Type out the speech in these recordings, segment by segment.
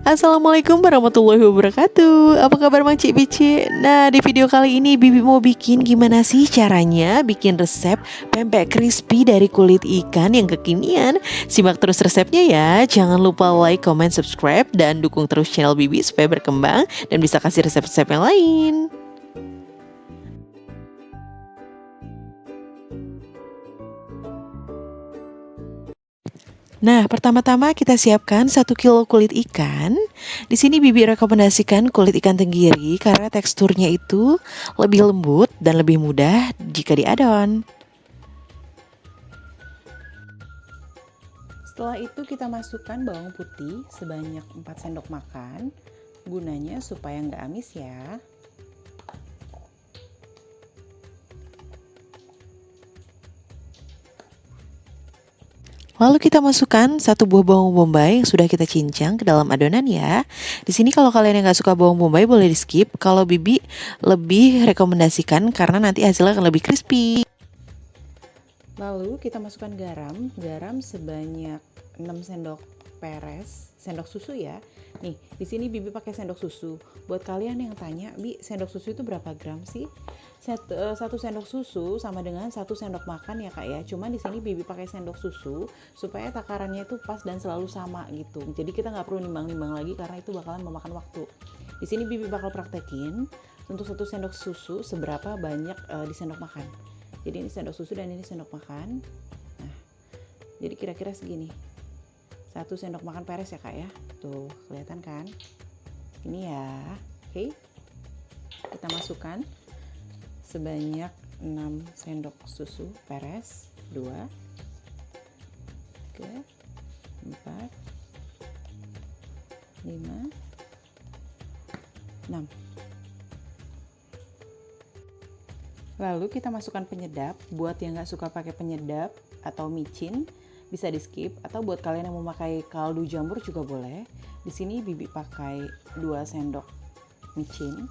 Assalamualaikum warahmatullahi wabarakatuh. Apa kabar Mang Cik Bici? Nah, di video kali ini Bibi mau bikin gimana sih caranya bikin resep pempek crispy dari kulit ikan yang kekinian. Simak terus resepnya ya. Jangan lupa like, comment, subscribe, dan dukung terus channel Bibi supaya berkembang dan bisa kasih resep-resep yang lain. Nah, pertama-tama kita siapkan 1 kilo kulit ikan. Di sini Bibi rekomendasikan kulit ikan tenggiri karena teksturnya itu lebih lembut dan lebih mudah jika diadon. Setelah itu kita masukkan bawang putih sebanyak 4 sendok makan. Gunanya supaya nggak amis ya. Lalu kita masukkan 1 buah bawang bombay yang sudah kita cincang ke dalam adonan ya. Di sini kalau kalian yang nggak suka bawang bombay boleh di skip. Kalau Bibi lebih rekomendasikan karena nanti hasilnya akan lebih crispy. Lalu kita masukkan garam sebanyak 6 sendok sendok susu ya. Nih, di sini Bibi pakai sendok susu. Buat kalian yang tanya, Bi, sendok susu itu berapa gram sih? 1 sendok susu sama dengan 1 sendok makan ya Kak ya. Cuman di sini Bibi pakai sendok susu supaya takarannya itu pas dan selalu sama gitu. Jadi kita nggak perlu nimbang-nimbang lagi karena itu bakalan memakan waktu. Di sini Bibi bakal praktekin untuk 1 sendok susu seberapa banyak di sendok makan. Jadi ini sendok susu dan ini sendok makan. Nah, jadi kira-kira segini. 1 sendok makan peres ya Kak ya. Tuh, kelihatan kan? Ini ya. Oke. Kita masukkan sebanyak 6 sendok susu peres. 2 3 4 5 6. Lalu kita masukkan penyedap. Buat yang nggak suka pakai penyedap atau micin bisa di skip, atau buat kalian yang mau pakai kaldu jamur juga boleh. Di sini Bibi pakai 2 sendok micin.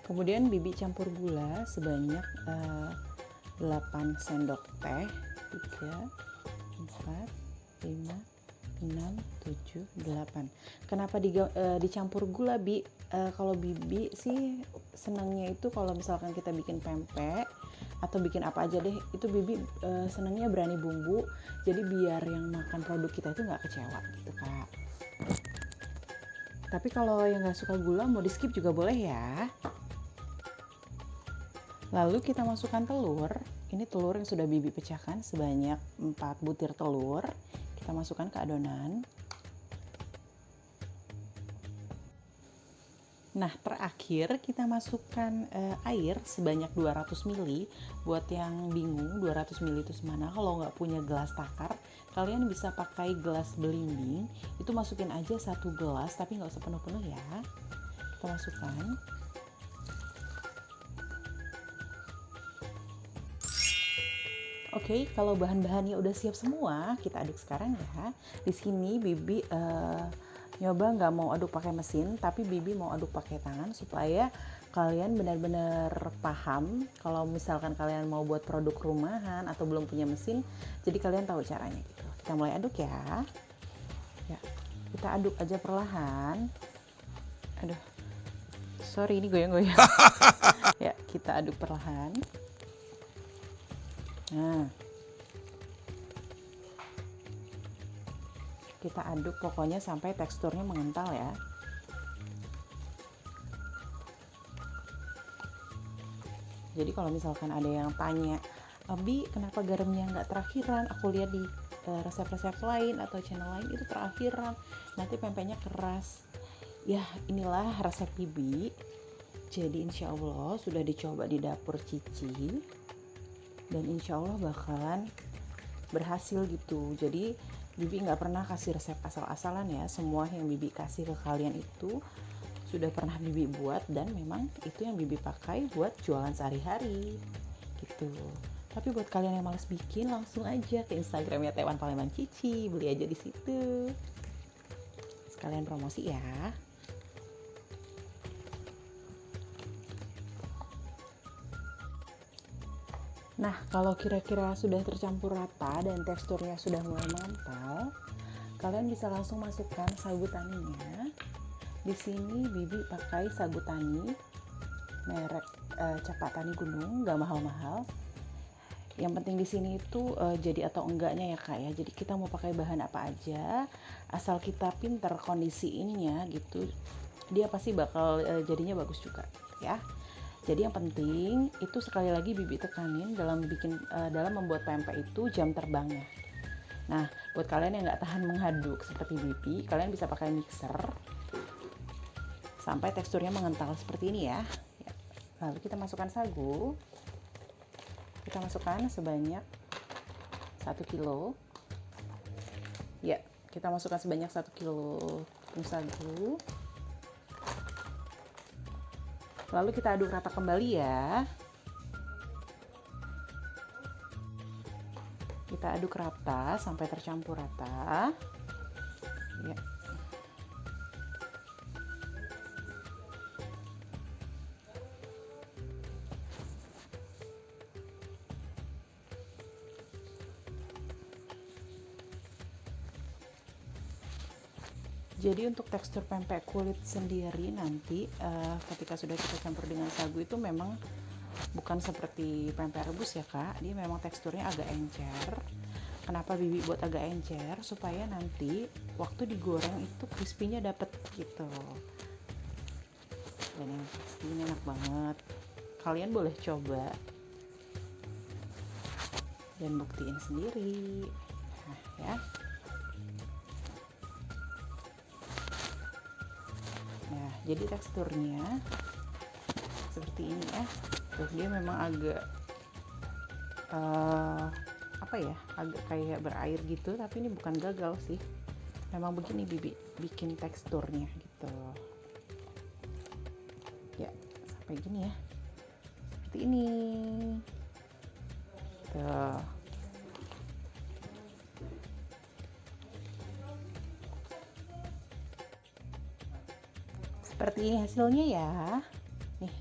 Kemudian Bibi campur gula sebanyak 8 sendok teh. 3 4 5 6 7 8. Kenapa dicampur gula, Bi? Kalau Bibi sih senangnya itu kalau misalkan kita bikin pempek atau bikin apa aja deh, itu Bibi senangnya berani bumbu, jadi biar yang makan produk kita itu nggak kecewa gitu Kak. Tapi kalau yang nggak suka gula mau di skip juga boleh ya. Lalu kita masukkan telur. Ini telur yang sudah Bibi pecahkan sebanyak 4 butir telur. Kita masukkan ke adonan. Nah, terakhir kita masukkan air sebanyak 200 ml. Buat yang bingung 200 ml itu semana, kalau nggak punya gelas takar, kalian bisa pakai gelas belimbing. Itu masukin aja 1 gelas, tapi nggak usah penuh-penuh ya. Kita masukkan. Oke, kalau bahan-bahannya udah siap semua, kita aduk sekarang ya. Di sini Bibi nyoba nggak mau aduk pakai mesin, tapi Bibi mau aduk pakai tangan supaya kalian benar-benar paham kalau misalkan kalian mau buat produk rumahan atau belum punya mesin, jadi kalian tahu caranya gitu. Kita mulai aduk ya. Ya, kita aduk aja perlahan. Aduh, sorry ini goyang-goyang. Ya, kita aduk perlahan. Nah, kita aduk pokoknya sampai teksturnya mengental ya. Jadi kalau misalkan ada yang tanya, Abi kenapa garamnya nggak terakhiran? Aku lihat di resep-resep lain atau channel lain itu terakhiran, nanti pempeknya keras. Ya inilah resep Bibi. Jadi insya Allah sudah dicoba di dapur Cici dan insya Allah bakalan berhasil gitu. Jadi Bibi nggak pernah kasih resep asal-asalan ya. Semua yang Bibi kasih ke kalian itu sudah pernah Bibi buat dan memang itu yang Bibi pakai buat jualan sehari-hari gitu. Tapi buat kalian yang males bikin, langsung aja ke Instagramnya Taiwan Palembang Cici, beli aja di situ. Sekalian promosi ya. Nah, kalau kira-kira sudah tercampur rata dan teksturnya sudah mulai mengental, kalian bisa langsung masukkan sagu taninya. Di sini Bibi pakai sagu tani merek Capak Tani Gunung, nggak mahal-mahal. Yang penting di sini itu jadi atau enggaknya ya Kak ya. Jadi kita mau pakai bahan apa aja, asal kita pinter kondisiinnya gitu, dia pasti bakal jadinya bagus juga ya. Jadi yang penting itu sekali lagi Bibi tekanin dalam membuat pempek itu jam terbangnya. Nah, buat kalian yang nggak tahan menghaduk seperti Bibi, kalian bisa pakai mixer sampai teksturnya mengental seperti ini ya. Lalu kita masukkan sagu. Kita masukkan sebanyak 1 kilo. Ya, kita masukkan sebanyak 1 kilo tepung sagu. Lalu kita aduk rata kembali ya. Kita aduk rata sampai tercampur rata. Ya. Jadi untuk tekstur pempek kulit sendiri nanti ketika sudah kita campur dengan sagu itu memang bukan seperti pempek rebus ya Kak, dia memang teksturnya agak encer. Kenapa Bibi buat agak encer? Supaya nanti waktu digoreng itu crispy-nya dapet gitu. Dan yang pasti ini enak banget. Kalian boleh coba dan buktiin sendiri. Nah ya. Nah, jadi teksturnya seperti ini ya. Tuh, dia memang agak agak kayak berair gitu, tapi ini bukan gagal sih. Memang begini Bibi bikin teksturnya gitu. Ya, sampai gini ya. Seperti ini. Tuh. Seperti ini hasilnya ya. Nih.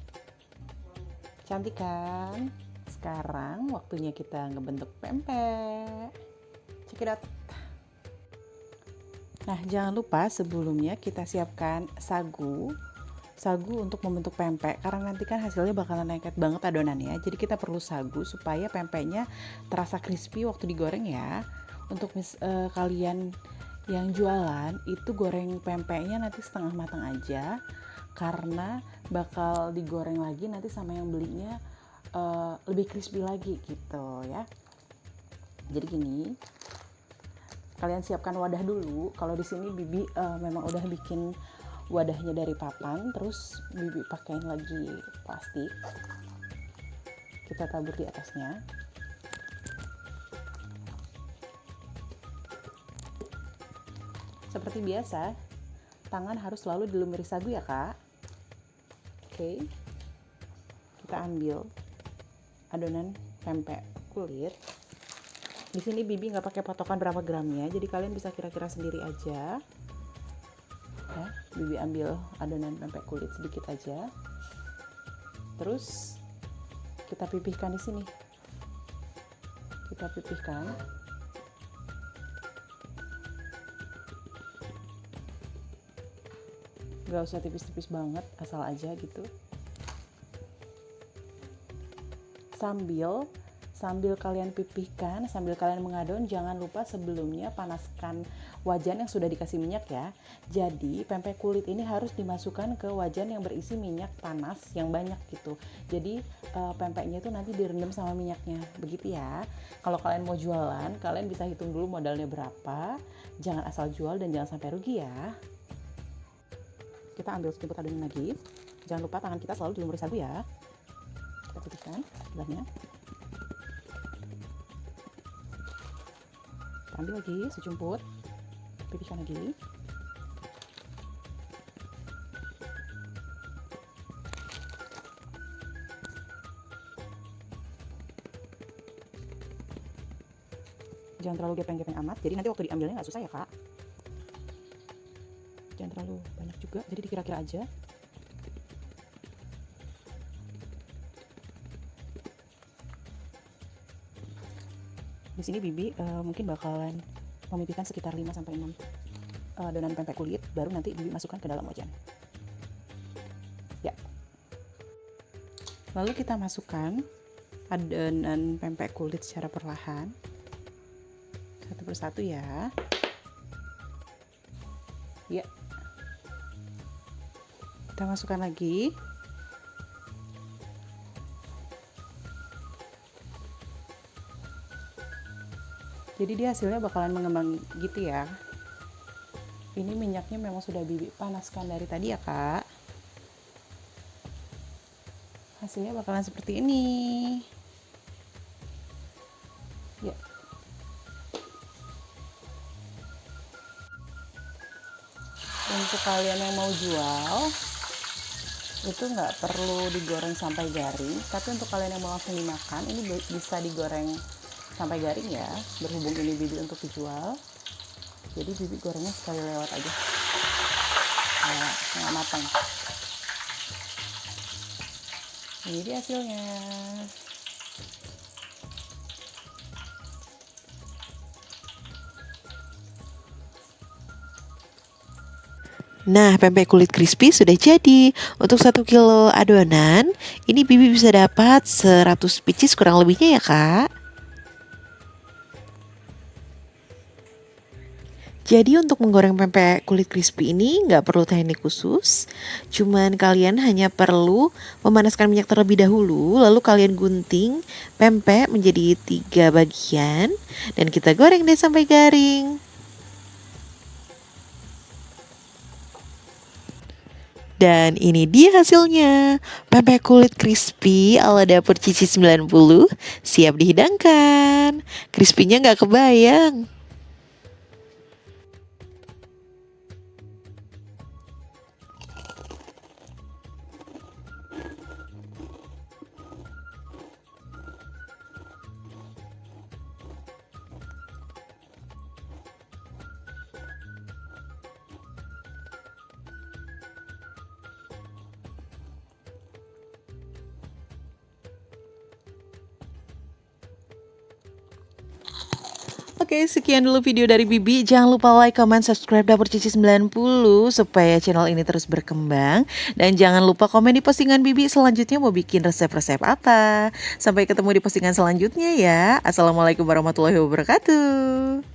Cantik kan? Sekarang waktunya kita ngebentuk pempek. Check it out. Nah, jangan lupa sebelumnya kita siapkan sagu untuk membentuk pempek, karena nanti kan hasilnya bakalan lengket banget adonannya. Jadi kita perlu sagu supaya pempeknya terasa crispy waktu digoreng ya. Untuk kalian yang jualan itu goreng pempeknya nanti setengah matang aja, karena bakal digoreng lagi nanti sama yang belinya lebih crispy lagi gitu ya. Jadi gini, kalian siapkan wadah dulu. Kalau di sini Bibi memang udah bikin wadahnya dari papan, terus Bibi pakein lagi plastik. Kita tabur di atasnya. Seperti biasa, tangan harus selalu dilumuri sagu ya Kak. Oke. Kita ambil adonan pempek kulit. Di sini Bibi nggak pakai patokan berapa gramnya, jadi kalian bisa kira-kira sendiri aja. Ya, Bibi ambil adonan pempek kulit sedikit aja. Terus kita pipihkan di sini. Kita pipihkan. Gak usah tipis-tipis banget, asal aja gitu. Sambil kalian pipihkan, sambil kalian mengadon, jangan lupa sebelumnya panaskan wajan yang sudah dikasih minyak ya. Jadi pempek kulit ini harus dimasukkan ke wajan yang berisi minyak panas yang banyak gitu. Jadi pempeknya itu nanti direndam sama minyaknya, begitu ya. Kalau kalian mau jualan, kalian bisa hitung dulu modalnya berapa. Jangan asal jual dan jangan sampai rugi ya. Kita ambil sejumput adonan lagi. Jangan lupa tangan kita selalu dilumuri sagu ya. Kita pipihkan sebelahnya. Kita ambil lagi sejumput, pipihkan lagi. Jangan terlalu gepeng-gepeng amat, jadi nanti waktu diambilnya nggak susah ya Kak. Jangan terlalu banyak juga, jadi dikira-kira aja. Di sini Bibi mungkin bakalan memipihkan sekitar 5 sampai 6 adonan pempek kulit, baru nanti Bibi masukkan ke dalam wajan. Ya. Lalu kita masukkan adonan pempek kulit secara perlahan. Satu persatu ya. Ya. Kita masukkan lagi. Jadi dia hasilnya bakalan mengembang gitu ya. Ini minyaknya memang sudah Bibi panaskan dari tadi ya kak. Hasilnya bakalan seperti ini. Ya. Untuk kalian yang mau jual, itu nggak perlu digoreng sampai garing. Tapi untuk kalian yang mau langsung dimakan, ini bisa digoreng sampai garing ya. Berhubung ini Bibi untuk dijual, jadi Bibi gorengnya sekali lewat aja. Nah, setengah matang. Ini dia hasilnya. Nah, pempek kulit crispy sudah jadi. Untuk 1 kilo adonan, ini Bibi bisa dapat 100 pieces kurang lebihnya ya kak. Jadi untuk menggoreng pempek kulit crispy ini nggak perlu teknik khusus. Cuman kalian hanya perlu memanaskan minyak terlebih dahulu. Lalu kalian gunting pempek menjadi 3 bagian. Dan kita goreng deh sampai garing. Dan ini dia hasilnya. Pempek kulit crispy ala dapur Cici 90 siap dihidangkan. Crispy-nya nggak kebayang. Oke, sekian dulu video dari Bibi. Jangan lupa like, comment, subscribe Dapur Cici 90 supaya channel ini terus berkembang. Dan jangan lupa komen di postingan Bibi selanjutnya mau bikin resep-resep apa. Sampai ketemu di postingan selanjutnya ya. Assalamualaikum warahmatullahi wabarakatuh.